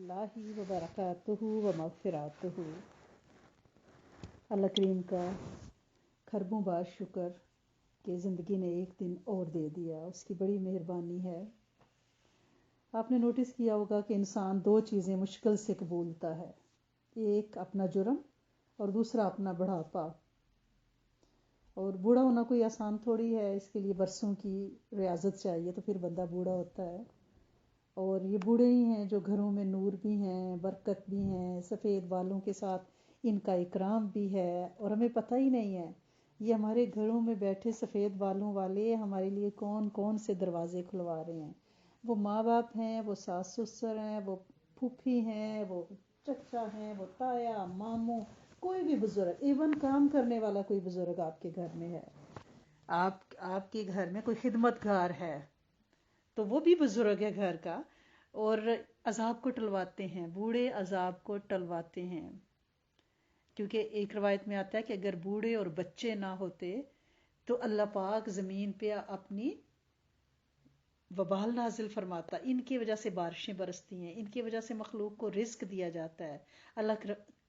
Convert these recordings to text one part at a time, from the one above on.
اللہ وبرکاتہ و مغفراتہ۔ اللہ کریم کا خربوں بار شکر کہ زندگی نے ایک دن اور دے دیا، اس کی بڑی مہربانی ہے۔ آپ نے نوٹس کیا ہوگا کہ انسان دو چیزیں مشکل سے قبولتا ہے، ایک اپنا جرم اور دوسرا اپنا بڑھاپا۔ اور بوڑھا ہونا کوئی آسان تھوڑی ہے، اس کے لیے برسوں کی ریاضت چاہیے تو پھر بندہ بوڑھا ہوتا ہے۔ اور یہ بوڑھے ہی ہیں جو گھروں میں نور بھی ہیں، برکت بھی ہیں، سفید بالوں کے ساتھ ان کا اکرام بھی ہے، اور ہمیں پتہ ہی نہیں ہے یہ ہمارے گھروں میں بیٹھے سفید بالوں والے ہمارے لیے کون کون سے دروازے کھلوا رہے ہیں۔ وہ ماں باپ ہیں، وہ ساس سسر ہیں، وہ پھوپھی ہیں، وہ چچا ہیں، وہ تایا ماموں، کوئی بھی بزرگ، ایون کام کرنے والا کوئی بزرگ آپ کے گھر میں ہے، آپ کے گھر میں کوئی خدمت گار ہے تو وہ بھی بزرگ ہے گھر کا، اور عذاب کو ٹلواتے ہیں، بوڑھے عذاب کو ٹلواتے ہیں۔ کیونکہ ایک روایت میں آتا ہے کہ اگر بوڑھے اور بچے نہ ہوتے تو اللہ پاک زمین پہ اپنی وبال نازل فرماتا، ان کی وجہ سے بارشیں برستی ہیں، ان کی وجہ سے مخلوق کو رزق دیا جاتا ہے۔ اللہ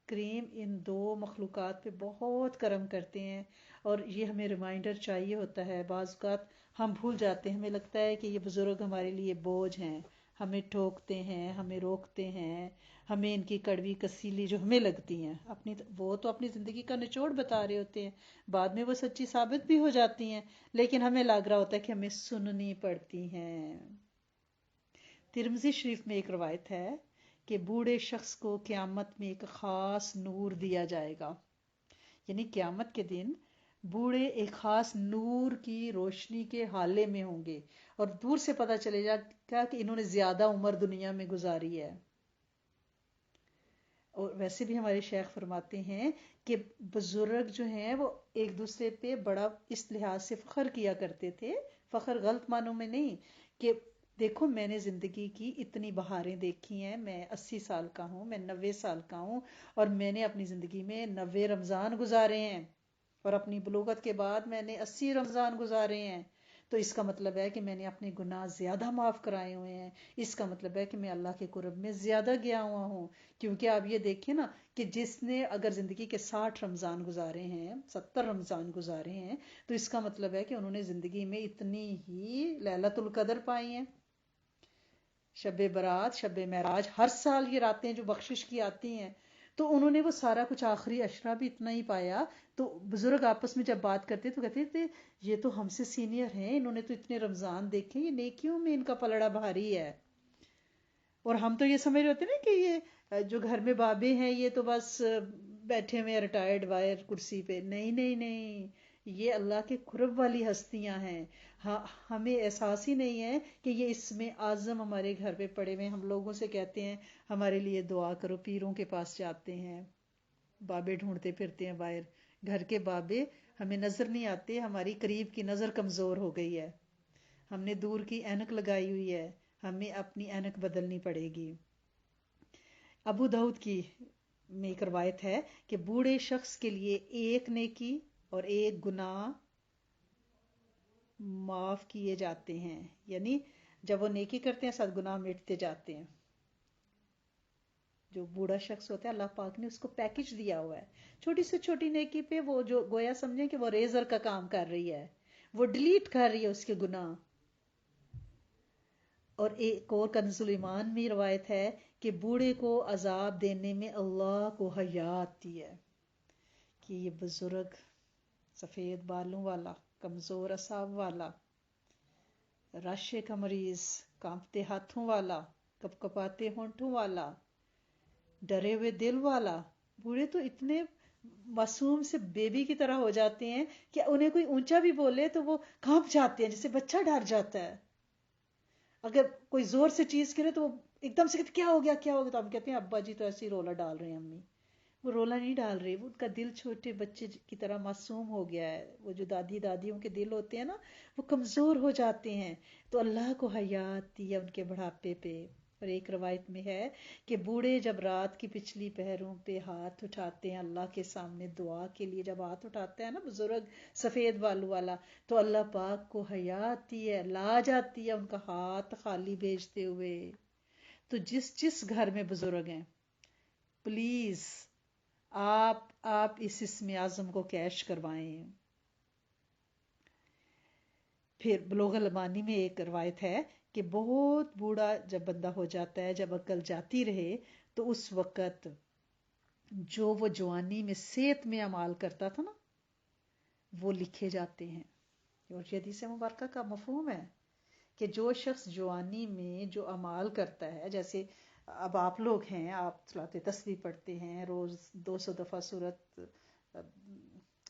کریم ان دو مخلوقات پہ بہت کرم کرتے ہیں، اور یہ ہمیں ریمائنڈر چاہیے ہوتا ہے۔ بعض اوقات ہم بھول جاتے ہیں، ہمیں لگتا ہے کہ یہ بزرگ ہمارے لیے بوجھ ہیں، ہمیں ٹوکتے ہیں، ہمیں روکتے ہیں، ہمیں ان کی کڑوی کسیلی جو ہمیں لگتی ہیں، وہ تو اپنی زندگی کا نچوڑ بتا رہے ہوتے ہیں، بعد میں وہ سچی ثابت بھی ہو جاتی ہیں، لیکن ہمیں لگ رہا ہوتا ہے کہ ہمیں سننی پڑتی ہیں۔ ترمذی شریف میں ایک روایت ہے کہ بوڑھے شخص کو قیامت میں ایک خاص نور دیا جائے گا، یعنی قیامت کے دن بوڑھے ایک خاص نور کی روشنی کے حالے میں ہوں گے، اور دور سے پتہ چلے گا کہ انہوں نے زیادہ عمر دنیا میں گزاری ہے۔ اور ویسے بھی ہمارے شیخ فرماتے ہیں کہ بزرگ جو ہیں وہ ایک دوسرے پہ بڑا اس لحاظ سے فخر کیا کرتے تھے، فخر غلط معنوں میں نہیں، کہ دیکھو میں نے زندگی کی اتنی بہاریں دیکھی ہیں، میں 80 سال کا ہوں، میں 90 سال کا ہوں، اور میں نے اپنی زندگی میں 90 رمضان گزارے ہیں، اور اپنی بلوغت کے بعد میں نے 80 رمضان گزارے ہیں، تو اس کا مطلب ہے کہ میں نے اپنے گناہ زیادہ معاف کرائے ہوئے ہیں، اس کا مطلب ہے کہ میں اللہ کے قرب میں زیادہ گیا ہوا ہوں۔ کیونکہ آپ یہ دیکھیں نا کہ جس نے اگر زندگی کے 60 رمضان گزارے ہیں، 70 رمضان گزارے ہیں، تو اس کا مطلب ہے کہ انہوں نے زندگی میں اتنی ہی لیلۃ القدر پائی ہیں، شب برات، شب معراج، ہر سال یہ راتیں جو بخشش کی آتی ہیں، تو انہوں نے وہ سارا کچھ آخری عشرہ بھی اتنا ہی پایا۔ تو بزرگ آپس میں جب بات کرتے تو کہتے تھے یہ تو ہم سے سینئر ہیں، انہوں نے تو اتنے رمضان دیکھے، یہ نیکیوں میں ان کا پلڑا بھاری ہے۔ اور ہم تو یہ سمجھ رہے ہوتے نا کہ یہ جو گھر میں بابے ہیں یہ تو بس بیٹھے ہوئے ریٹائرڈ وائر کرسی پہ، نہیں نہیں نہیں، یہ اللہ کے قرب والی ہستیاں ہیں۔ ہمیں احساس ہی نہیں ہے کہ یہ اس میں اعظم ہمارے گھر پہ پڑے ہوئے، ہم لوگوں سے کہتے ہیں ہمارے لیے دعا کرو، پیروں کے پاس جاتے ہیں، بابے ڈھونڈتے پھرتے ہیں باہر، گھر کے بابے ہمیں نظر نہیں آتے، ہماری قریب کی نظر کمزور ہو گئی ہے، ہم نے دور کی اینک لگائی ہوئی ہے، ہمیں اپنی اینک بدلنی پڑے گی۔ ابو داؤد کی میں ایک روایت ہے کہ بوڑھے شخص کے لیے ایک نیکی اور ایک گناہ معاف کیے جاتے ہیں، یعنی جب وہ نیکی کرتے ہیں ساتھ گناہ مٹتے جاتے ہیں۔ جو بوڑھا شخص ہوتا ہے اللہ پاک نے اس کو پیکج دیا ہوا ہے، چھوٹی سے چھوٹی نیکی پہ وہ جو گویا سمجھیں کہ وہ ریزر کا کام کر رہی ہے، وہ ڈیلیٹ کر رہی ہے اس کے گناہ۔ اور ایک اور کنز ایمان میں روایت ہے کہ بوڑھے کو عذاب دینے میں اللہ کو حیا آتی ہے کہ یہ بزرگ سفید بالوں والا، کمزور اعصاب والا، رشے کا مریض، کانپتے ہاتھوں والا، کپ کپاتے ہونٹوں والا، ڈرے ہوئے دل والا، بوڑھے تو اتنے معصوم سے بیبی کی طرح ہو جاتے ہیں کہ انہیں کوئی اونچا بھی بولے تو وہ کانپ جاتے ہیں، جیسے بچہ ڈر جاتا ہے۔ اگر کوئی زور سے چیز کرے تو وہ ایک دم سے کہتے کیا ہو گیا کیا ہو گیا، تو ہم کہتے ہیں ابا جی تو ایسے ہی رولا ڈال رہے ہیں، امی وہ رولا نہیں ڈال رہے، وہ ان کا دل چھوٹے بچے کی طرح معصوم ہو گیا ہے۔ وہ جو دادیوں کے دل ہوتے ہیں نا وہ کمزور ہو جاتے ہیں، تو اللہ کو حیا آتی ہے ان کے بڑھاپے پہ۔ اور ایک روایت میں ہے کہ بوڑھے جب رات کی پچھلی پہروں پہ ہاتھ اٹھاتے ہیں اللہ کے سامنے دعا کے لیے، جب ہاتھ اٹھاتے ہیں نا بزرگ سفید بالوں والا، تو اللہ پاک کو حیا آتی ہے، لاج آتی ہے ان کا ہاتھ خالی بھیجتے ہوئے۔ تو جس گھر میں بزرگ ہیں پلیز آپ اس اسم اعظم کو کیش کروائیں. پھر بلوغ المانی میں ایک روایت ہے کہ بہت بوڑھا جب بندہ ہو جاتا ہے، جب عقل جاتی رہے، تو اس وقت جو وہ جوانی میں صحت میں اعمال کرتا تھا نا، وہ لکھے جاتے ہیں. اور یہ حدیث مبارکہ کا مفہوم ہے کہ جو شخص جوانی میں جو اعمال کرتا ہے، جیسے اب آپ لوگ ہیں، آپ صلاۃ تسبیح پڑھتے ہیں، روز 200 دفعہ سورت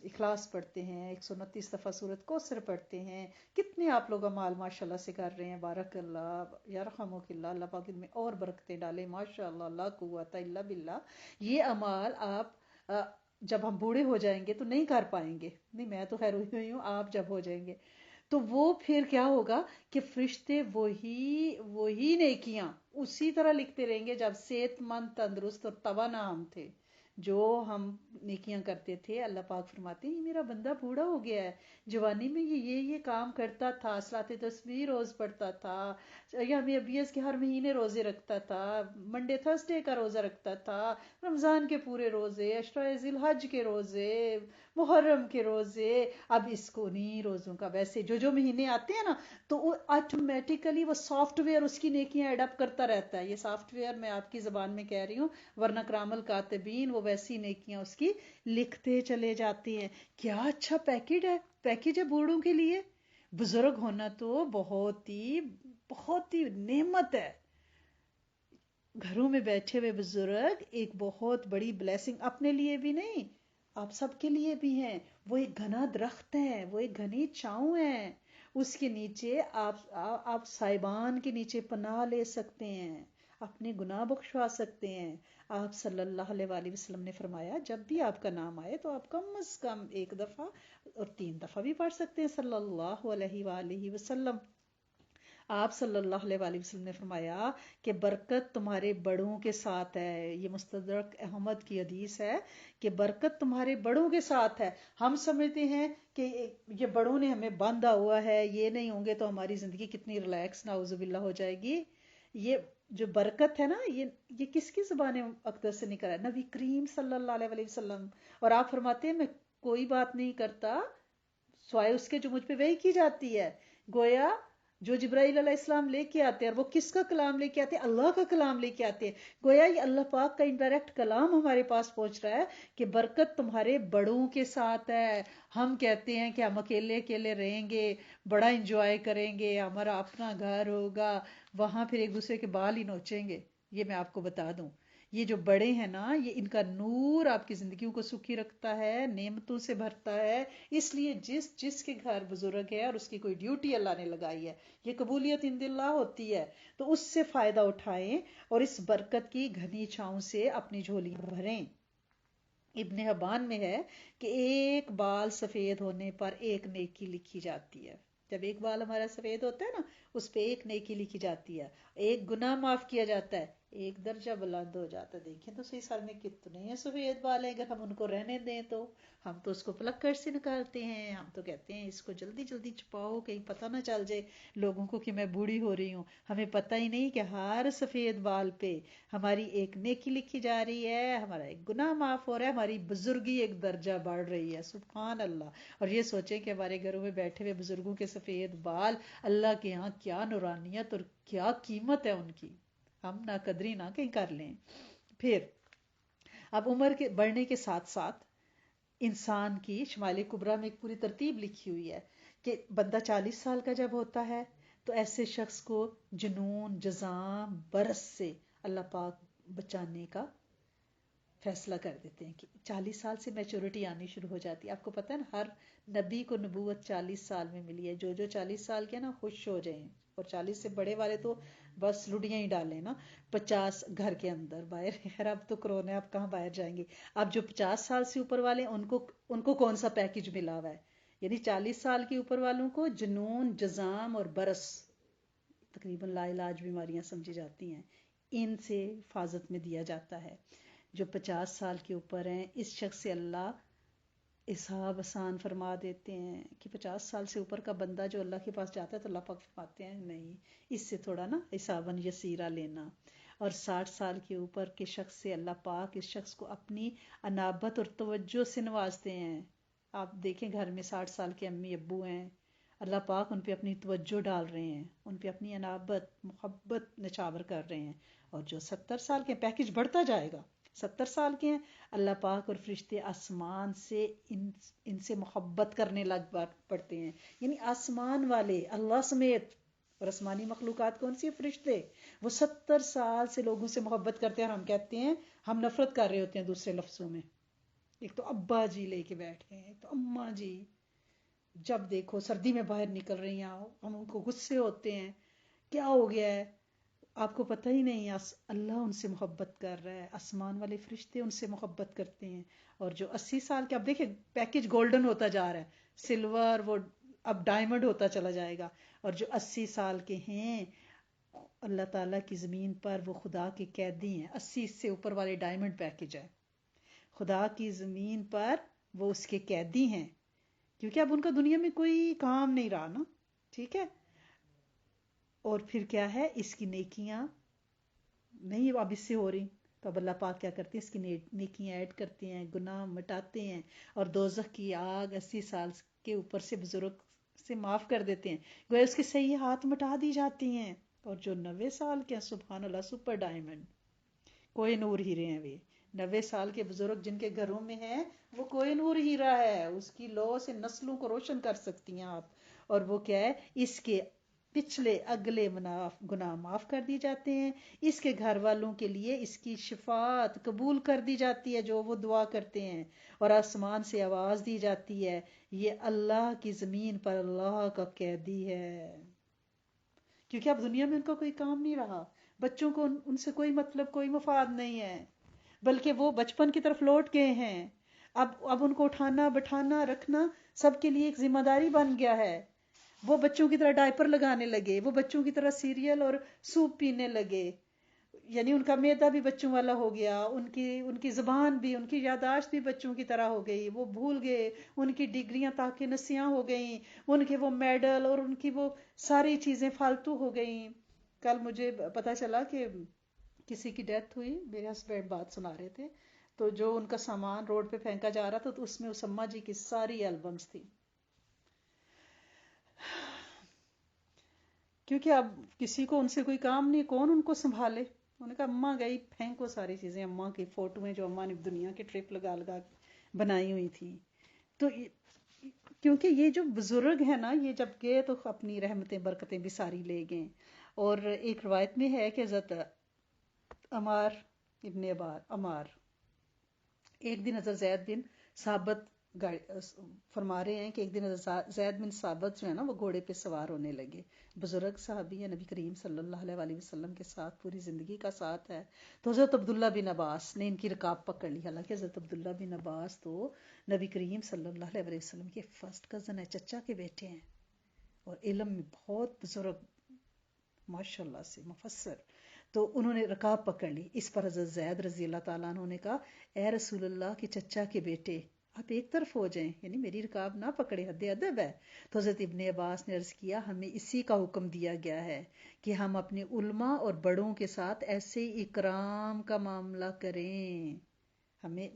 اخلاص پڑھتے ہیں، 129 دفعہ سورت کوثر پڑھتے ہیں، کتنے آپ لوگ اعمال ماشاءاللہ سے کر رہے ہیں. بارک اللہ یرحمک اللہ، اللہ پاک ان میں اور برکتیں ڈالے، ماشاءاللہ لا قوت الا باللہ. یہ اعمال آپ جب ہم بوڑھے ہو جائیں گے تو نہیں کر پائیں گے. نہیں، میں تو خیر ہوئی ہوں، آپ جب ہو جائیں گے تو وہ پھر کیا ہوگا کہ فرشتے وہی نیکیاں اسی طرح لکھتے رہیں گے جب صحت مند، تندرست اور توانا ہم تھے. جو ہم نیکیاں کرتے تھے، اللہ پاک فرماتے ہیں یہ میرا بندہ بوڑھا ہو گیا ہے، جوانی میں یہ کام کرتا تھا، صلاۃ تسبیح روز پڑھتا تھا، یا ابیس کے ہر مہینے روزے رکھتا تھا، منڈے تھرسڈے کا روزہ رکھتا تھا، رمضان کے پورے روزے، عشرہ ذی الحج کے روزے، محرم کے روزے. اب اس کو نہیں روزوں کا، ویسے جو مہینے آتے ہیں نا تو وہ آٹومیٹیکلی وہ سافٹ ویئر اس کی نیکیاں ایڈ اپ کرتا رہتا ہے. یہ سافٹ ویئر میں آپ کی زبان میں کہہ رہی ہوں، ورنہ کرام الکاتبین وہ ویسی نیکیاں اس کی لکھتے چلے جاتے ہیں. کیا اچھا پیکج ہے بوڑھوں کے لیے. بزرگ ہونا تو بہت ہی نعمت ہے. گھروں میں بیٹھے ہوئے بزرگ ایک بہت بڑی بلیسنگ، اپنے لیے بھی نہیں، آپ سب کے لیے بھی ہیں. وہ ایک گھنا درخت ہے، وہ ایک گھنی چھاؤں ہے، اس کے نیچے آپ صاحبان کے نیچے پناہ لے سکتے ہیں، اپنے گناہ بخشوا سکتے ہیں. آپ صلی اللہ علیہ وآلہ وسلم نے فرمایا جب بھی آپ کا نام آئے تو آپ کم از کم 1 دفعہ اور 3 دفعہ بھی پڑھ سکتے ہیں صلی اللہ علیہ وآلہ وسلم. آپ صلی اللہ علیہ وآلہ وسلم نے فرمایا کہ برکت تمہارے بڑوں کے ساتھ ہے. یہ مستدرک احمد کی حدیث ہے کہ برکت تمہارے بڑوں کے ساتھ ہے. ہم سمجھتے ہیں کہ یہ بڑوں نے ہمیں باندھا ہوا ہے، یہ نہیں ہوں گے تو ہماری زندگی کتنی ریلیکس نعوذ باللہ ہو جائے گی. یہ جو برکت ہے نا، یہ کس کی زبان اقدس سے نکلا ہے؟ نبی کریم صلی اللہ علیہ وآلہ وسلم. اور آپ فرماتے ہیں میں کوئی بات نہیں کرتا سوائے اس کے جو مجھ پہ وحی کی جاتی ہے. گویا جو جبرائیل علیہ السلام لے کے آتے ہیں، اور وہ کس کا کلام لے کے آتے ہیں؟ اللہ کا کلام لے کے آتے ہیں. گویا یہ اللہ پاک کا انڈائریکٹ کلام ہمارے پاس پہنچ رہا ہے کہ برکت تمہارے بڑوں کے ساتھ ہے. ہم کہتے ہیں کہ ہم اکیلے رہیں گے، بڑا انجوائے کریں گے، ہمارا اپنا گھر ہوگا، وہاں پھر ایک دوسرے کے بال ہی نوچیں گے. یہ میں آپ کو بتا دوں، یہ جو بڑے ہیں نا، یہ ان کا نور آپ کی زندگیوں کو سکھی رکھتا ہے، نعمتوں سے بھرتا ہے. اس لیے جس کے گھر بزرگ ہے اور اس کی کوئی ڈیوٹی اللہ نے لگائی ہے، یہ قبولیت عند اللہ ہوتی ہے، تو اس سے فائدہ اٹھائیں اور اس برکت کی گھنی چھاؤں سے اپنی جھولی بھریں. ابن حبان میں ہے کہ ایک بال سفید ہونے پر ایک نیکی لکھی جاتی ہے. جب ایک بال ہمارا سفید ہوتا ہے نا، اس پہ ایک نیکی لکھی جاتی ہے، ایک گناہ معاف کیا جاتا ہے، ایک درجہ بلند ہو جاتا ہے. دیکھیں تو صحیح، سر میں کتنے سفید بال ہیں، اگر ہم ان کو رہنے دیں تو ہم تو اس کو پلکڑ سے نکالتے ہیں. ہم تو کہتے ہیں اس کو جلدی جلدی چھپاؤ، کہیں پتہ نہ چل جائے لوگوں کو کہ میں بوڑھی ہو رہی ہوں. ہمیں پتہ ہی نہیں کہ ہر سفید بال پہ ہماری ایک نیکی لکھی جا رہی ہے، ہمارا ایک گناہ معاف ہو رہا ہے، ہماری بزرگی ایک درجہ بڑھ رہی ہے. سبحان اللہ. اور یہ سوچیں کہ ہمارے گھروں میں بیٹھے ہوئے بزرگوں کے سفید بال، اللہ کے ہاں کیا نورانیت اور کیا قیمت ہے ان کی، ہم نہ قدری نہ کہیں کر لیں. پھر اب عمر کے بڑھنے کے ساتھ ساتھ انسان کی شمال کبریٰ میں ایک پوری ترتیب لکھی ہوئی ہے کہ بندہ 40 سال کا جب ہوتا ہے تو ایسے شخص کو جنون، جذام، برس سے اللہ پاک بچانے کا فیصلہ کر دیتے ہیں کہ 40 سال سے میچورٹی آنی شروع ہو جاتی ہے. آپ کو پتہ ہے نا، ہر نبی کو نبوت 40 سال میں ملی ہے. جو 40 سال کے نا خوش ہو جائیں، اور 40 سے بڑے والے تو بس لڑیاں ہی ڈالیں نا. 50 گھر کے اندر، باہر خیر اب تو کرونا ہے، اب کہاں باہر جائیں گے. اب جو 50 سال سے اوپر والے ان کو کون سا پیکج ملا ہوا ہے؟ یعنی 40 سال کے اوپر والوں کو جنون، جذام اور برس، تقریباً لا علاج بیماریاں سمجھی جاتی ہیں، ان سے حفاظت میں دیا جاتا ہے. جو 50 سال کے اوپر ہیں، اس شخص سے اللہ حساب آسان فرما دیتے ہیں کہ 50 سال سے اوپر کا بندہ جو اللہ کے پاس جاتا ہے تو اللہ پاک فرماتے ہیں نہیں، اس سے تھوڑا نا حساباً یسیرا لینا. اور 60 سال کے اوپر کے شخص سے اللہ پاک اس شخص کو اپنی انابت اور توجہ سے نوازتے ہیں. آپ دیکھیں گھر میں 60 سال کے امی ابو ہیں، اللہ پاک ان پہ اپنی توجہ ڈال رہے ہیں، ان پہ اپنی انابت محبت نچھاور کر رہے ہیں. اور جو 70 سال کے پیکج بڑھتا جائے گا، 70 سال کے ہیں، اللہ پاک اور فرشتے آسمان سے ان سے محبت کرنے لگ پڑتے ہیں. یعنی آسمان والے اللہ سمیت، اور آسمانی مخلوقات کون سی؟ فرشتے. وہ 70 سال سے لوگوں سے محبت کرتے ہیں، اور ہم کہتے ہیں ہم نفرت کر رہے ہوتے ہیں دوسرے لفظوں میں. ایک تو ابا جی لے کے بیٹھے ہیں، ایک تو اماں جی، جب دیکھو سردی میں باہر نکل رہی ہیں ہم ان کو غصے ہوتے ہیں، کیا ہو گیا ہے؟ آپ کو پتہ ہی نہیں، اللہ ان سے محبت کر رہا ہے، آسمان والے فرشتے ان سے محبت کرتے ہیں. اور جو 80 سال کے، اب دیکھیں پیکج گولڈن ہوتا جا رہا ہے، سلور، وہ اب ڈائمنڈ ہوتا چلا جائے گا. اور جو 80 سال کے ہیں، اللہ تعالیٰ کی زمین پر وہ خدا کے قیدی ہیں. 80 سے اوپر والے ڈائمنڈ پیکج ہے، خدا کی زمین پر وہ اس کے قیدی ہیں، کیونکہ اب ان کا دنیا میں کوئی کام نہیں رہا نا. ٹھیک ہے. اور پھر کیا ہے، اس کی نیکیاں نہیں اب اس سے ہو رہی، تو اب اللہ پاک کیا کرتے ہیں، اس کی نیکیاں ایڈ کرتے ہیں، گناہ مٹاتے ہیں، اور دوزخ کی آگ 80 سال کے اوپر سے بزرگ سے معاف کر دیتے ہیں، گویا اس کی سیئات مٹا دی جاتی ہیں. اور جو 90 سال کے ہیں، سبحان اللہ، سپر ڈائمنڈ، کوئی نور ہیرے ہیں. وہ 90 سال کے بزرگ جن کے گھروں میں ہیں، وہ کوئی نور ہیرا ہے، اس کی لو سے نسلوں کو روشن کر سکتی ہیں آپ. اور وہ کیا ہے، اس کے پچھلے اگلے گناہ معاف کر دی جاتے ہیں، اس کے گھر والوں کے لیے اس کی شفاعت قبول کر دی جاتی ہے جو وہ دعا کرتے ہیں. اور آسمان سے آواز دی جاتی ہے، یہ اللہ کی زمین پر اللہ کا قیدی ہے. کیونکہ اب دنیا میں ان کا کوئی کام نہیں رہا، بچوں کو ان سے کوئی مطلب، کوئی مفاد نہیں ہے، بلکہ وہ بچپن کی طرف لوٹ گئے ہیں. اب ان کو اٹھانا بٹھانا رکھنا سب کے لیے ایک ذمہ داری بن گیا ہے. وہ بچوں کی طرح ڈائپر لگانے لگے، وہ بچوں کی طرح سیریل اور سوپ پینے لگے، یعنی ان کا معدہ بھی بچوں والا ہو گیا، ان کی زبان بھی، ان کی یادداشت بھی بچوں کی طرح ہو گئی. وہ بھول گئے، ان کی ڈگریاں تاکہ نسیاں ہو گئیں، ان کے وہ میڈل اور ان کی وہ ساری چیزیں فالتو ہو گئیں. کل مجھے پتا چلا کہ کسی کی ڈیتھ ہوئی، میرے ہسبینڈ بات سنا رہے تھے، تو جو ان کا سامان روڈ پہ پھینکا جا رہا تھا، تو اس میں اسما جی کی ساری البمز تھی. کیونکہ اب کسی کو ان سے کوئی کام نہیں، کون ان کو سنبھالے. انہوں نے کہا اماں گئی، پھینکو ساری چیزیں. اماں کی فوٹو ہیں جو اماں نے دنیا کے ٹرپ لگا لگا بنائی ہوئی تھی. تو کیونکہ یہ جو بزرگ ہیں نا، یہ جب گئے تو اپنی رحمتیں برکتیں بھی ساری لے گئے. اور ایک روایت میں ہے کہ حضرت عمار ابن عمار ایک دن حضرت زید بن ثابت فرما رہے ہیں کہ ایک دن حضرت زید بن ثابت جو ہے نا، وہ گھوڑے پہ سوار ہونے لگے. بزرگ صحابی ہیں، نبی کریم صلی اللہ علیہ وسلم کے ساتھ پوری زندگی کا ساتھ ہے. تو حضرت عبداللہ بن عباس نے ان کی رکاب پکڑ لی. حالانکہ حضرت عبداللہ بن عباس تو نبی کریم صلی اللہ علیہ وسلم کے فرسٹ کزن ہیں، چچا کے بیٹے ہیں، اور علم میں بہت بزرگ، ماشاءاللہ سے مفسر. تو انہوں نے رکاب پکڑ لی. اس پر حضرت زید رضی اللہ تعالیٰ عنہ نے کہا، اے رسول اللہ کے چچا کے بیٹے، آپ ایک طرف ہو جائیں، یعنی میری رکاب نہ پکڑے، حد ادب ہے. تو حضرت ابن عباس نے عرض کیا، ہمیں اسی کا حکم دیا گیا ہے کہ ہم اپنے علماء اور بڑوں کے ساتھ ایسے اکرام کا معاملہ کریں. ہمیں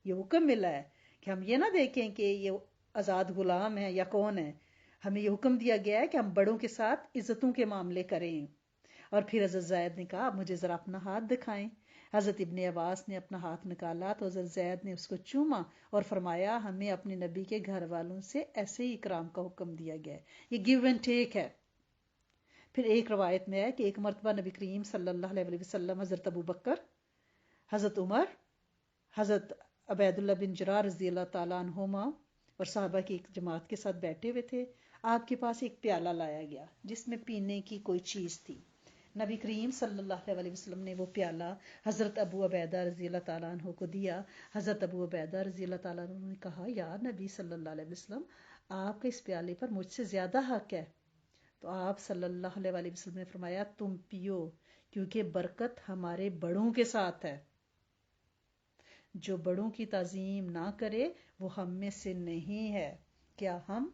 یہ حکم ملا ہے کہ ہم یہ نہ دیکھیں کہ یہ آزاد غلام ہے یا کون ہے. ہمیں یہ حکم دیا گیا ہے کہ ہم بڑوں کے ساتھ عزتوں کے معاملے کریں. اور پھر حضرت زید نے کہا، مجھے ذرا اپنا ہاتھ دکھائیں. حضرت ابن عباس نے اپنا ہاتھ نکالا تو حضرت زید نے اس کو چوما اور فرمایا، ہمیں اپنے نبی کے گھر والوں سے ایسے ہی اکرام کا حکم دیا گیا ہے. یہ گیو اینڈ ٹیک ہے. پھر ایک روایت میں ہے کہ ایک مرتبہ نبی کریم صلی اللہ علیہ وسلم حضرت ابو بکر، حضرت عمر، حضرت عبید اللہ بن جرار رضی اللہ تعالیٰ عنہما اور صحابہ کی ایک جماعت کے ساتھ بیٹھے ہوئے تھے. آپ کے پاس ایک پیالہ لایا گیا جس میں پینے کی کوئی چیز تھی. نبی کریم صلی اللہ علیہ وسلم نے وہ پیالہ حضرت ابو عبیدہ رضی اللہ تعالیٰ عنہ کو دیا. حضرت ابو عبیدہ رضی اللہ تعالیٰ عنہ نے کہا، یا نبی صلی اللہ علیہ وسلم، آپ کا اس پیالے پر مجھ سے زیادہ حق ہے. تو آپ صلی اللہ علیہ وسلم نے فرمایا، تم پیو، کیونکہ برکت ہمارے بڑوں کے ساتھ ہے. جو بڑوں کی تعظیم نہ کرے وہ ہم میں سے نہیں ہے. کیا ہم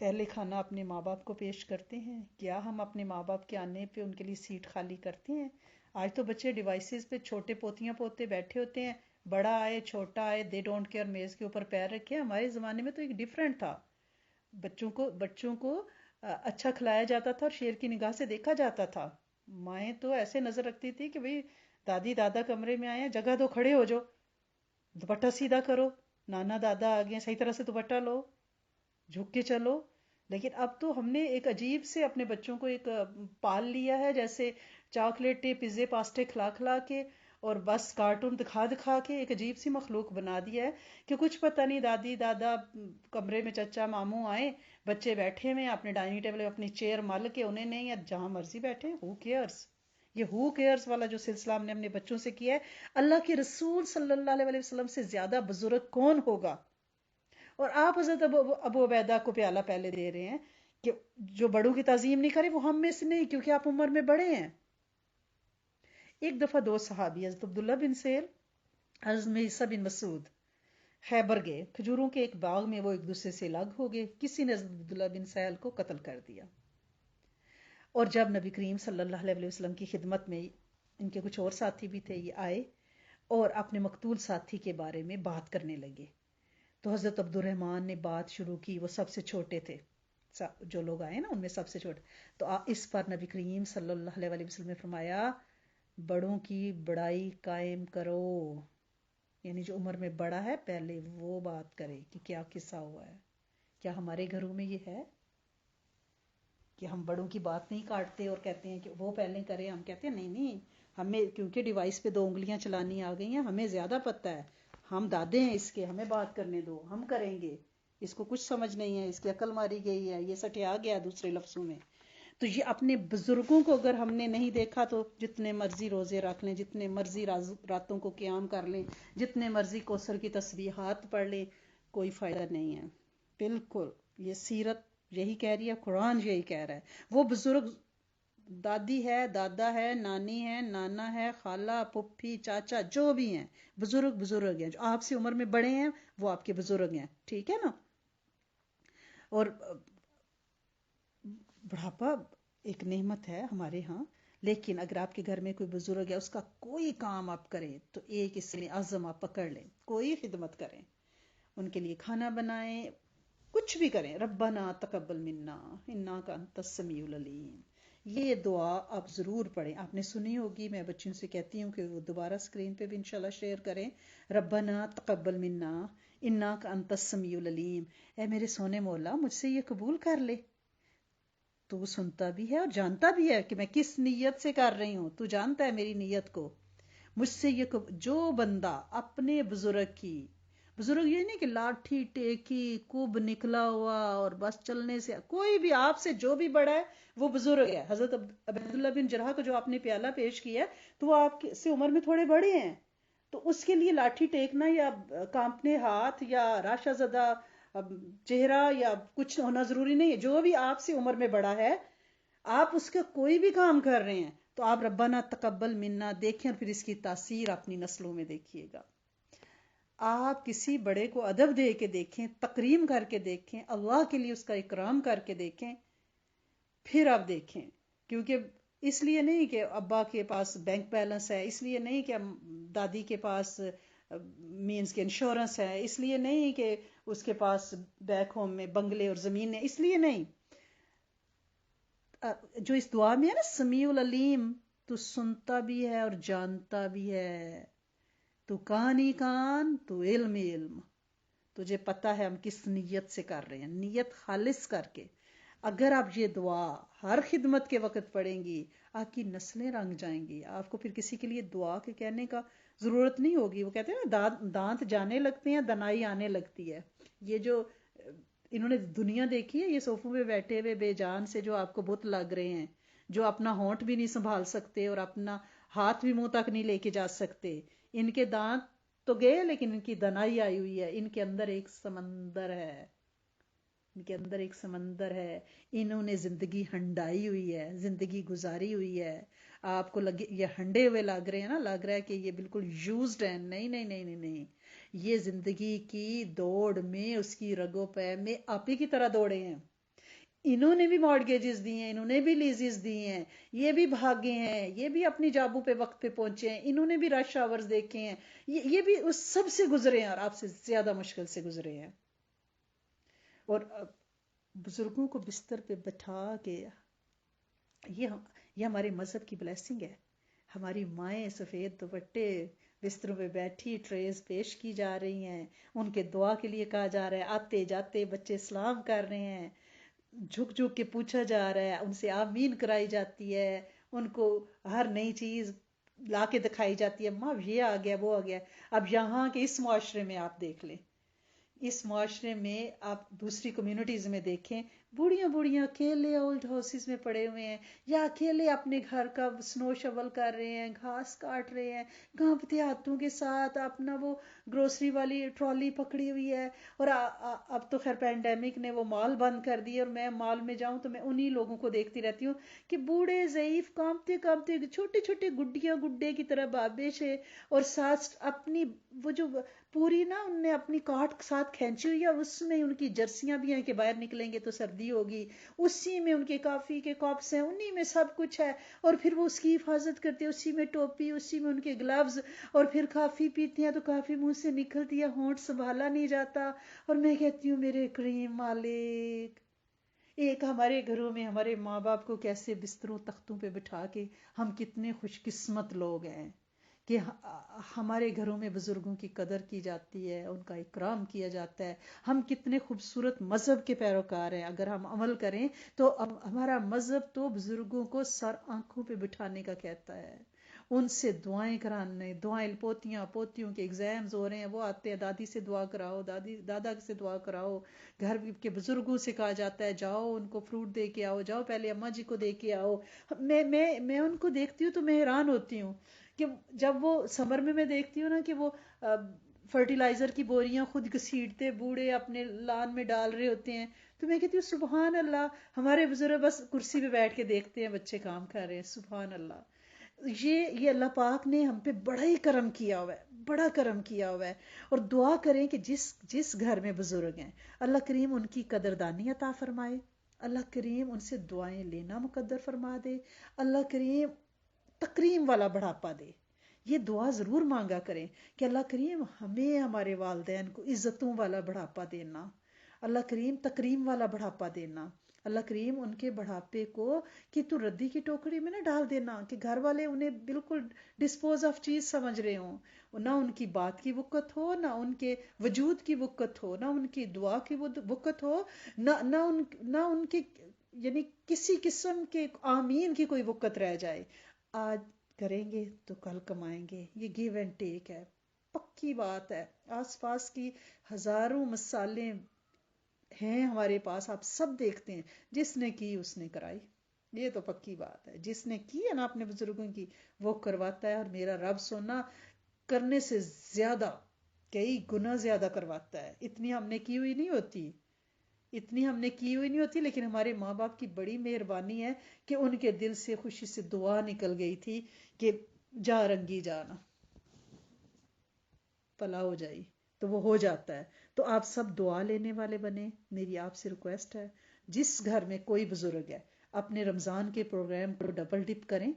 پہلے کھانا اپنے ماں باپ کو پیش کرتے ہیں؟ کیا ہم اپنے ماں باپ کے آنے پہ ان کے لیے سیٹ خالی کرتے ہیں؟ آج تو بچے ڈیوائسز پہ چھوٹے پوتیاں پوتے بیٹھے ہوتے ہیں، بڑا آئے چھوٹا آئے دے ڈونٹ کیئر، میز کے اوپر پیر رکھے. ہمارے زمانے میں تو ایک ڈفرینٹ تھا. بچوں کو اچھا کھلایا جاتا تھا اور شیر کی نگاہ سے دیکھا جاتا تھا. مائیں تو ایسے نظر رکھتی تھی کہ بھئی دادی دادا کمرے میں آئے ہیں، جگہ دو، کھڑے ہو جاؤ، دوپٹہ سیدھا کرو، نانا دادا آ گئے صحیح طرح سے دوپٹہ لو، جھک کے چلو. لیکن اب تو ہم نے ایک عجیب سے اپنے بچوں کو ایک پال لیا ہے، جیسے چاکلیٹیں پیزے پاستے کھلا کھلا کے اور بس کارٹون دکھا دکھا کے ایک عجیب سی مخلوق بنا دیا ہے کہ کچھ پتہ نہیں. دادی دادا کمرے میں، چچا ماموں آئے، بچے بیٹھے ہوئے اپنے ڈائننگ ٹیبل اپنی چیئر مل کے، انہیں نہیں یا جہاں مرضی بیٹھے. ہو کیئرس؟ یہ ہو کیئرس والا جو سلسلہ ہم نے اپنے بچوں سے کیا ہے. اللہ کے رسول صلی اللہ علیہ وسلم سے زیادہ بزرگ کون ہوگا؟ اور آپ حضرت ابو عبیدہ کو پیالہ پہلے دے رہے ہیں کہ جو بڑوں کی تعظیم نہیں کرے وہ ہم میں سے نہیں، کیونکہ آپ عمر میں بڑے ہیں. ایک دفعہ دو صحابی حضرت عبداللہ بن سیر، حضرت عیسیٰ بن مسعود خیبر گئے. کھجوروں کے ایک باغ میں وہ ایک دوسرے سے الگ ہو گئے. کسی نے حضرت عبداللہ بن سہل کو قتل کر دیا. اور جب نبی کریم صلی اللہ علیہ وسلم کی خدمت میں ان کے کچھ اور ساتھی بھی تھے، یہ آئے اور اپنے مقتول ساتھی کے بارے میں بات کرنے لگے. تو حضرت عبد الرحمن نے بات شروع کی. وہ سب سے چھوٹے تھے، جو لوگ آئے نا ان میں سب سے چھوٹے. تو اس پر نبی کریم صلی اللہ علیہ وسلم نے فرمایا بڑوں کی بڑائی قائم کرو. یعنی جو عمر میں بڑا ہے پہلے وہ بات کرے کہ کیا قصہ ہوا ہے. کیا ہمارے گھروں میں یہ ہے کہ ہم بڑوں کی بات نہیں کاٹتے اور کہتے ہیں کہ وہ پہلے کرے؟ ہم کہتے ہیں نہیں نہیں، ہمیں کیونکہ ڈیوائس پہ 2 انگلیاں چلانی آ گئی ہیں، ہمیں زیادہ پتہ ہے، ہم دادے ہیں اس کے، ہمیں بات کرنے دو، ہم کریں گے. اس کو کچھ سمجھ نہیں ہے، اس کی عقل ماری گئی ہے، یہ سٹیا گیا دوسرے لفظوں میں. تو یہ اپنے بزرگوں کو اگر ہم نے نہیں دیکھا تو جتنے مرضی روزے رکھ لیں، جتنے مرضی راتوں کو قیام کر لیں، جتنے مرضی کوثر کی تسبیحات پڑھ لیں، کوئی فائدہ نہیں ہے. بالکل یہ سیرت یہی کہہ رہی ہے، قرآن یہی کہہ رہا ہے. وہ بزرگ دادی ہے، دادا ہے، نانی ہے، نانا ہے، خالہ پھپھی چاچا جو بھی ہیں، بزرگ ہیں. جو آپ سے عمر میں بڑے ہیں وہ آپ کے بزرگ ہیں. ٹھیک ہے نا؟ اور بڑھاپا ایک نعمت ہے ہمارے ہاں، لیکن اگر آپ کے گھر میں کوئی بزرگ ہے، اس کا کوئی کام آپ کریں تو ایک اس میں عزم آپ پکڑ لیں، کوئی خدمت کریں، ان کے لیے کھانا بنائیں، کچھ بھی کریں. ربنا تقبل منا انک انت السمیع العلیم. یہ دعا آپ ضرور پڑھیں. آپ نے سنی ہوگی، میں بچوں سے کہتی ہوں کہ وہ دوبارہ اسکرین پہ بھی انشاءاللہ شیئر کریں. ربنا تقبل منا انک انت السمیع العلیم. اے میرے سونے مولا، مجھ سے یہ قبول کر لے. تو وہ سنتا بھی ہے اور جانتا بھی ہے کہ میں کس نیت سے کر رہی ہوں. تو جانتا ہے میری نیت کو. مجھ سے یہ جو بندہ اپنے بزرگ یہ نہیں کہ لاٹھی ٹیکی کب نکلا ہوا اور بس چلنے سے، کوئی بھی آپ سے جو بھی بڑا ہے وہ بزرگ ہے. حضرت عبداللہ بن جرح کو جو آپ نے پیالہ پیش کیا ہے تو وہ آپ سے عمر میں تھوڑے بڑے ہیں، تو اس کے لیے لاٹھی ٹیکنا یا کانپنے ہاتھ یا راشا زدہ چہرہ یا کچھ ہونا ضروری نہیں ہے. جو بھی آپ سے عمر میں بڑا ہے، آپ اس کا کوئی بھی کام کر رہے ہیں تو آپ ربنا تقبل منا دیکھیں اور پھر اس کی تاثیر اپنی نسلوں میں دیکھیے گا. آپ کسی بڑے کو ادب دے کے دیکھیں، تکریم کر کے دیکھیں، اللہ کے لیے اس کا اکرام کر کے دیکھیں، پھر آپ دیکھیں. کیونکہ اس لیے نہیں کہ ابا کے پاس بینک بیلنس ہے، اس لیے نہیں کہ دادی کے پاس مینز کے انشورنس ہے، اس لیے نہیں کہ اس کے پاس بیک ہوم میں بنگلے اور زمین ہے، اس لیے نہیں. جو اس دعا میں ہے نا سمیع العلیم، تو سنتا بھی ہے اور جانتا بھی ہے. تو کان ہی کان، تو علم ہی علم. تجھے پتا ہے ہم کس نیت سے کر رہے ہیں، نیت خالص کر کے. اگر آپ یہ دعا ہر خدمت کے وقت پڑھیں گی، آپ کی نسلیں رنگ جائیں گی. آپ کو پھر کسی کے لیے دعا کے کہنے کا ضرورت نہیں ہوگی. وہ کہتے ہیں نا دانت جانے لگتے ہیں، دنائی آنے لگتی ہے. یہ جو انہوں نے دنیا دیکھی ہے، یہ صوفوں پہ بیٹھے ہوئے بے جان سے جو آپ کو بت لگ رہے ہیں، جو اپنا ہونٹ بھی نہیں سنبھال سکتے اور اپنا ہاتھ بھی منہ تک نہیں لے کے جا سکتے. ان کے دانت تو گئے لیکن ان کی دنائی آئی ہوئی ہے. ان کے اندر ایک سمندر ہے، ان کے اندر ایک سمندر ہے. انہوں نے زندگی ہنڈائی ہوئی ہے، زندگی گزاری ہوئی ہے. آپ کو لگے یہ ہنڈے ہوئے لگ رہے ہیں نا، لگ رہا ہے کہ یہ بالکل یوزڈ ہیں. نہیں نہیں نہیں نہیں نہیں، یہ زندگی کی دوڑ میں، اس کی رگوں پہ میں آپ ہی کی طرح دوڑے ہیں. انہوں نے بھی مارگیجز دی ہیں، انہوں نے بھی لیزز دی ہیں، یہ بھی بھاگے ہیں، یہ بھی اپنی جابوں پہ وقت پہ پہنچے ہیں، انہوں نے بھی رش آورز دیکھے ہیں، یہ بھی اس سب سے گزرے ہیں اور آپ سے زیادہ مشکل سے گزرے ہیں. اور بزرگوں کو بستر پہ بٹھا کے یہ ہمارے مذہب کی بلیسنگ ہے. ہماری مائیں سفید دوپٹے بستروں پہ بیٹھی ٹریز پیش کی جا رہی ہیں، ان کے دعا کے لیے کہا جا رہا ہے، آتے جاتے بچے سلام کر رہے ہیں، جھک جھک کے پوچھا جا رہا ہے، ان سے آمین کرائی جاتی ہے، ان کو ہر نئی چیز لا کے دکھائی جاتی ہے، ماں یہ آ گیا وہ آ گیا. اب یہاں کے اس معاشرے میں آپ دیکھ لیں، اس معاشرے میں آپ دوسری کمیونٹیز میں دیکھیں، بوڑھیاں بوڑھیاں اکیلے اولڈ ہاؤسز میں پڑے ہوئے ہیں، یا اکیلے اپنے گھر کا سنو شول کر رہے ہیں، گھاس کاٹ رہے ہیں، کانپتے ہاتھوں کے ساتھ اپنا وہ گروسری والی ٹرالی پکڑی ہوئی ہے. اور اب تو خیر پینڈیمک نے وہ مال بند کر دی، اور میں مال میں جاؤں تو میں انہی لوگوں کو دیکھتی رہتی ہوں کہ بوڑھے ضعیف کانپتے کانپتے چھوٹے چھوٹے گڈیاں گڈے کی طرح بابش ہے، اور ساتھ اپنی وہ جو پوری نا ان نے اپنی کاٹ ساتھ کھینچی ہوئی ہے، اور اس میں ان کی جرسیاں بھی ہیں کہ باہر نکلیں گے تو سردی ہوگی، اسی میں ان کے کافی کے کپس ہیں، انہی میں سب کچھ ہے، اور پھر وہ اس کی حفاظت کرتے ہیں، اسی میں ٹوپی، اسی میں ان کے گلوز، اور پھر کافی پیتے ہیں تو کافی منہ سے نکلتی ہے، ہونٹ سنبھالا نہیں جاتا. اور میں کہتی ہوں میرے کریم مالک، ایک ہمارے گھروں میں ہمارے ماں باپ کو کیسے بستروں تختوں پہ بٹھا کے، ہم کتنے خوش قسمت لوگ ہیں کہ ہمارے گھروں میں بزرگوں کی قدر کی جاتی ہے، ان کا اکرام کیا جاتا ہے. ہم کتنے خوبصورت مذہب کے پیروکار ہیں، اگر ہم عمل کریں تو ہمارا مذہب تو بزرگوں کو سر آنکھوں پہ بٹھانے کا کہتا ہے، ان سے دعائیں کرانے، دعائیں پوتیاں پوتیوں کے ایگزامز ہو رہے ہیں، وہ آتے ہیں دادی سے دعا کراؤ، دادی دادا سے دعا کراؤ. گھر کے بزرگوں سے کہا جاتا ہے جاؤ ان کو فروٹ دے کے آؤ، جاؤ پہلے اماں جی کو دے کے آؤ. میں ان کو دیکھتی ہوں تو میں حیران ہوتی ہوں کہ جب وہ سمر میں دیکھتی ہوں نا کہ وہ فرٹیلائزر کی بوریاں خود گھسیٹتے بوڑھے اپنے لان میں ڈال رہے ہوتے ہیں، تو میں کہتی ہوں سبحان اللہ، ہمارے بزرگ بس کرسی پہ بیٹھ کے دیکھتے ہیں بچے کام کر رہے ہیں. سبحان اللہ، یہ اللہ پاک نے ہم پہ بڑا ہی کرم کیا ہوا ہے، بڑا کرم کیا ہوا ہے. اور دعا کریں کہ جس گھر میں بزرگ ہیں اللہ کریم ان کی قدردانی عطا فرمائے، اللہ کریم ان سے دعائیں لینا مقدر فرما دے، اللہ کریم تکریم والا بڑھاپا دے. یہ دعا ضرور مانگا کریں کہ اللہ کریم ہمیں ہمارے والدین کو عزتوں والا بڑھاپا دینا، اللہ کریم تکریم والا بڑھاپا دینا، اللہ کریم ان کے بڑھاپے کو کہ تو ردی کی ٹوکری میں نہ ڈال دینا کہ گھر والے انہیں بالکل ڈسپوز آف چیز سمجھ رہے ہوں، نہ ان کی بات کی وقت ہو، نہ ان کے وجود کی وقت ہو، نہ ان کی دعا کی وقت ہو، نہ ان کے یعنی کسی قسم کے آمین کی کوئی وقت رہ جائے. آج کریں گے تو کل کمائیں گے، یہ گیو اینڈ ٹیک ہے، پکی بات ہے. آس پاس کی ہزاروں مثالیں ہیں ہمارے پاس، آپ سب دیکھتے ہیں، جس نے کی اس نے کرائی، یہ تو پکی بات ہے. جس نے کی ہے نا اپنے بزرگوں کی وہ کرواتا ہے، اور میرا رب سونا کرنے سے زیادہ کئی گنا زیادہ کرواتا ہے. اتنی ہم نے کی ہوئی نہیں ہوتی، اتنی ہم نے کی ہوئی نہیں ہوتی، لیکن ہمارے ماں باپ کی بڑی مہربانی ہے کہ ان کے دل سے خوشی سے دعا نکل گئی تھی کہ جا رنگی جانا پلا ہو جائی، تو وہ ہو جاتا ہے. تو آپ سب دعا لینے والے بنے. میری آپ سے ریکویسٹ ہے جس گھر میں کوئی بزرگ ہے اپنے رمضان کے پروگرام کو ڈبل ڈپ کریں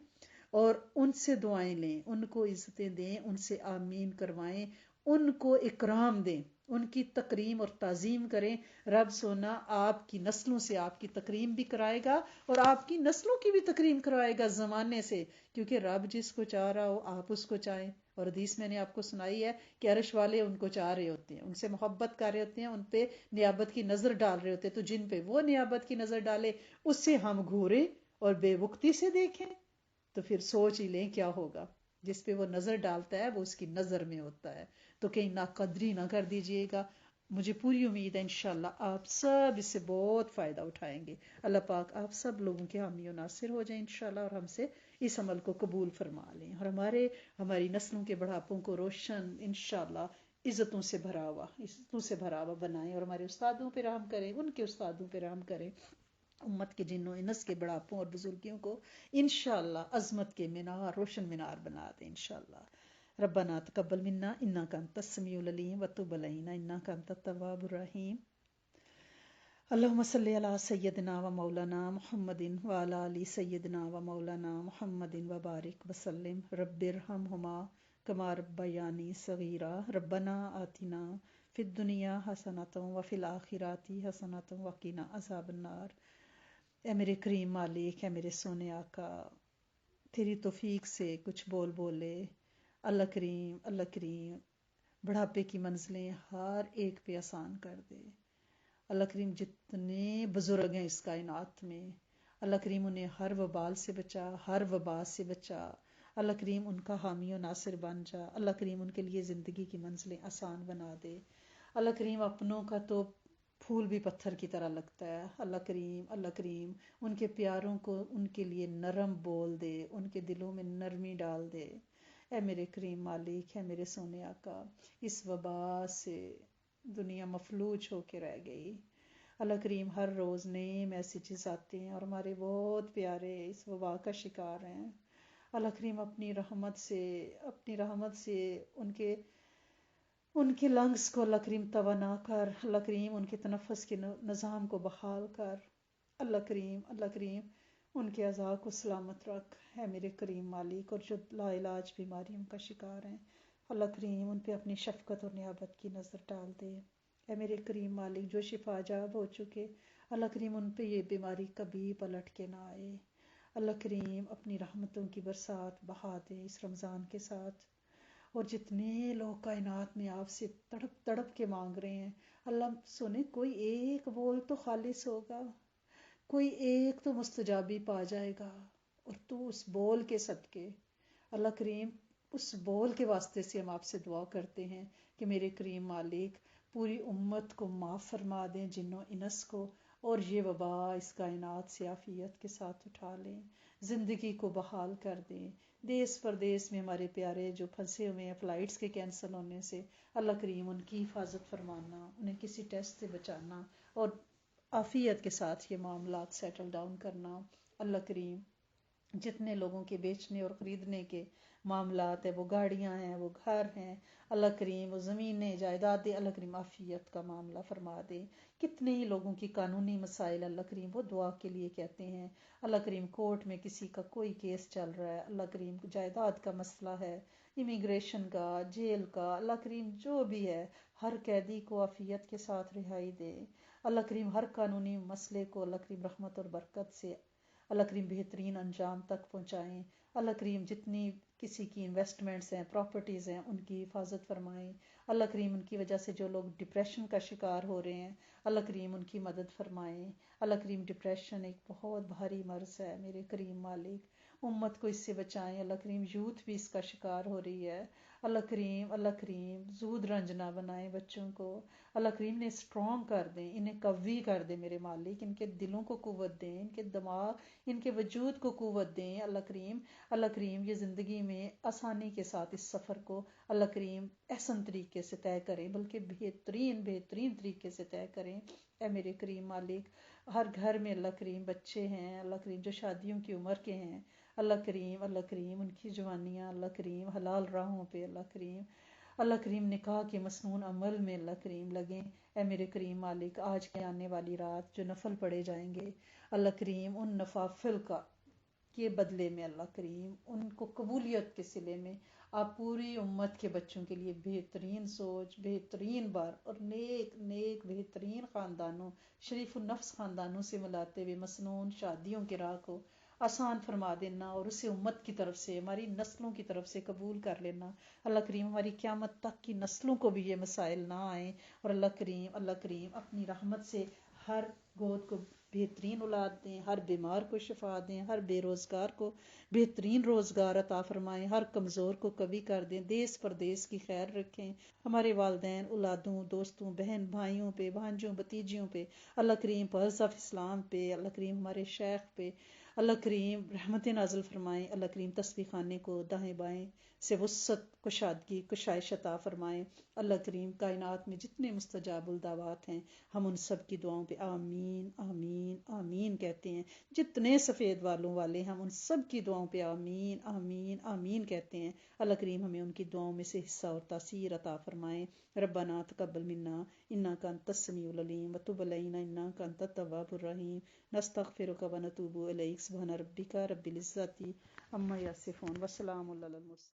اور ان سے دعائیں لیں، ان کو عزتیں دیں، ان سے آمین کروائیں، ان کو اکرام دیں، ان کی تکریم اور تعظیم کریں. رب سونا آپ کی نسلوں سے آپ کی تکریم بھی کرائے گا اور آپ کی نسلوں کی بھی تکریم کروائے گا زمانے سے، کیونکہ رب جس کو چاہ رہا ہو آپ اس کو چاہیں. اور حدیث میں نے آپ کو سنائی ہے کہ عرش والے ان کو چاہ رہے ہوتے ہیں، ان سے محبت کر رہے ہوتے ہیں، ان پہ نیابت کی نظر ڈال رہے ہوتے ہیں. تو جن پہ وہ نیابت کی نظر ڈالے اس سے ہم گھورے اور بے وقتی سے دیکھیں تو پھر سوچ ہی لیں کیا ہوگا. جس پہ وہ نظر ڈالتا ہے وہ اس کی نظر میں ہوتا ہے. تو کہیں ناقدری نہ کر دیجئے گا. مجھے پوری امید ہے انشاءاللہ آپ سب اس سے بہت فائدہ اٹھائیں گے. اللہ پاک آپ سب لوگوں کے حامی و ناصر ہو جائیں انشاءاللہ، اور ہم سے اس عمل کو قبول فرما لیں، اور ہماری نسلوں کے بڑھاپوں کو روشن انشاءاللہ عزتوں سے بھرا ہوا بنائیں، اور ہمارے استادوں پہ رحم کریں، ان کے استادوں پہ رحم کریں. امت کے جنوں انس کے بڑھاپوں اور بزرگیوں کو انشاءاللہ عظمت کے مینار، روشن مینار بنا دیں انشاءاللہ. ربنا تقبل منا انک انت السمیع العلیم وتب علینا انک انت التواب الرحیم. اللہم صلی علی سیدنا و مولانا محمد و علی آل سیدنا و مولانا محمد و بارک وسلم رب ارحمہما کما ربیانی صغیرا ربنا آتنا فی الدنیا حسنۃ و فی الآخرۃ حسنۃ وقنا عذاب النار۔ اے میرے کریم مالک، اے میرے سونے آقا، تیری توفیق سے کچھ بول بولے۔ اللہ کریم بڑھاپے کی منزلیں ہر ایک پہ آسان کر دے۔ اللہ کریم جتنے بزرگ ہیں اس کائنات میں، اللہ کریم انہیں ہر وبال سے بچا، ہر وبا سے بچا۔ اللہ کریم ان کا حامی و ناصر بن جا۔ اللہ کریم ان کے لیے زندگی کی منزلیں آسان بنا دے۔ اللہ کریم اپنوں کا تو پھول بھی پتھر کی طرح لگتا ہے۔ اللہ کریم ان کے پیاروں کو ان کے لیے نرم بول دے، ان کے دلوں میں نرمی ڈال دے۔ اے میرے کریم مالک، اے میرے سونے آقا، اس وبا سے دنیا مفلوج ہو کے رہ گئی۔ اللہ کریم ہر روز نئے میسیجز آتے ہیں اور ہمارے بہت پیارے اس وبا کا شکار ہیں۔ اللہ کریم اپنی رحمت سے ان کے لنگز کو اللہ کریم توانا کر، اللہ کریم ان کے تنفس کے نظام کو بحال کر۔ اللہ کریم ان کے اعضاء کو سلامت رکھ۔ ہے میرے کریم مالک، اور جو لا علاج بیماریوں کا شکار ہیں، اللہ کریم ان پہ اپنی شفقت اور نیابت کی نظر ڈال دے۔ اے میرے کریم مالک، جو شفا جاب ہو چکے، اللہ کریم ان پہ یہ بیماری کبھی پلٹ کے نہ آئے۔ اللہ کریم اپنی رحمتوں کی برسات بہا دے اس رمضان کے ساتھ۔ اور جتنے لوگ کائنات میں آپ سے تڑپ تڑپ کے مانگ رہے ہیں، اللہ سنے کوئی ایک بول تو خالص ہوگا، کوئی ایک تو مستجابی پا جائے گا، اور تو اس بول کے صدقے، اللہ کریم اس بول کے واسطے سے ہم آپ سے دعا کرتے ہیں کہ میرے کریم مالک پوری امت کو معاف فرما دیں، جن و انس کو، اور یہ وبا اس کائنات سے عافیت کے ساتھ اٹھا لیں، زندگی کو بحال کر دیں۔ دیس پردیس میں ہمارے پیارے جو پھنسے ہوئے ہیں فلائٹس کے کینسل ہونے سے، اللہ کریم ان کی حفاظت فرمانا، انہیں کسی ٹیسٹ سے بچانا، اور عافیت کے ساتھ یہ معاملات سیٹل ڈاؤن کرنا۔ اللہ کریم جتنے لوگوں کے بیچنے اور خریدنے کے معاملات ہیں، وہ گاڑیاں ہیں، وہ گھر ہیں، اللہ کریم وہ زمینیں جائیدادیں، اللہ کریم عافیت کا معاملہ فرما دے۔ کتنے ہی لوگوں کی قانونی مسائل، اللہ کریم وہ دعا کے لیے کہتے ہیں۔ اللہ کریم کورٹ میں کسی کا کوئی کیس چل رہا ہے، اللہ کریم جائیداد کا مسئلہ ہے، امیگریشن کا، جیل کا، اللہ کریم جو بھی ہے، ہر قیدی کو عافیت کے ساتھ رہائی دے۔ اللہ کریم ہر قانونی مسئلے کو اللہ کریم رحمت اور برکت سے اللہ کریم بہترین انجام تک پہنچائیں۔ اللہ کریم جتنی کسی کی انویسٹمنٹس ہیں، پراپرٹیز ہیں، ان کی حفاظت فرمائیں۔ اللہ کریم ان کی وجہ سے جو لوگ ڈپریشن کا شکار ہو رہے ہیں، اللہ کریم ان کی مدد فرمائیں۔ اللہ کریم ڈپریشن ایک بہت بھاری مرض ہے، میرے کریم مالک امت کو اس سے بچائیں۔ اللہ کریم یوتھ بھی اس کا شکار ہو رہی ہے۔ اللہ کریم زود رنج نہ بنائیں بچوں کو، اللہ کریم انہیں اسٹرانگ کر دیں، انہیں قوی کر دیں میرے مالک، ان کے دلوں کو قوت دیں، ان کے دماغ، ان کے وجود کو قوت دیں۔ اللہ کریم یہ زندگی میں آسانی کے ساتھ اس سفر کو اللہ کریم احسن طریقے سے طے کریں، بلکہ بہترین طریقے سے طے کریں۔ اے میرے کریم مالک، ہر گھر میں اللہ کریم بچے ہیں، اللہ کریم جو شادیوں کی عمر کے ہیں، اللہ کریم ان کی جوانیاں اللہ کریم حلال راہوں پہ اللہ کریم نکاح کے مسنون عمل میں اللہ کریم لگیں۔ اے میرے کریم مالک، آج کے آنے والی رات جو نفل پڑے جائیں گے، اللہ کریم ان نفافل کے بدلے میں اللہ کریم ان کو قبولیت کے صلے میں آپ پوری امت کے بچوں کے لیے بہترین سوچ، بہترین بار اور نیک بہترین خاندانوں، شریف النفس خاندانوں سے ملاتے ہوئے مسنون شادیوں کے راہ کو آسان فرما دینا، اور اسے امت کی طرف سے، ہماری نسلوں کی طرف سے قبول کر لینا۔ اللہ کریم ہماری قیامت تک کی نسلوں کو بھی یہ مسائل نہ آئیں، اور اللہ کریم اپنی رحمت سے ہر گود کو بہترین اولاد دیں، ہر بیمار کو شفا دیں، ہر بے روزگار کو بہترین روزگار عطا فرمائیں، ہر کمزور کو قوی کر دیں، دیس پردیس کی خیر رکھیں، ہمارے والدین، اولادوں، دوستوں، بہن بھائیوں پہ، بھانجوں، بھتیجیوں پہ، اللہ کریم پر اسلام پہ، اللہ کریم ہمارے شیخ پہ، اللہ کریم رحمت نازل فرمائیں، اللہ کریم تسبیح خانے کو دائیں بائیں سے وسعت کشادگی کشائش عطا فرمائیں۔ اللہ کریم کائنات میں جتنے مستجاب الدعوات ہیں ہم ان سب کی دعاؤں پہ آمین آمین آمین کہتے ہیں، جتنے سفید والوں والے ہم ان سب کی دعاؤں پہ آمین آمین آمین کہتے ہیں۔ اللہ کریم ہمیں ان کی دعاؤں میں سے حصہ اور تاثیر عطا فرمائیں۔ ربنا تقبل منا انک انت السمیع العلیم وتب علینا انک انت التواب الرحیم نستغفرک ونتوب الیک سبحان ربک رب العزة عما یصفون وسلام علی المرسلین۔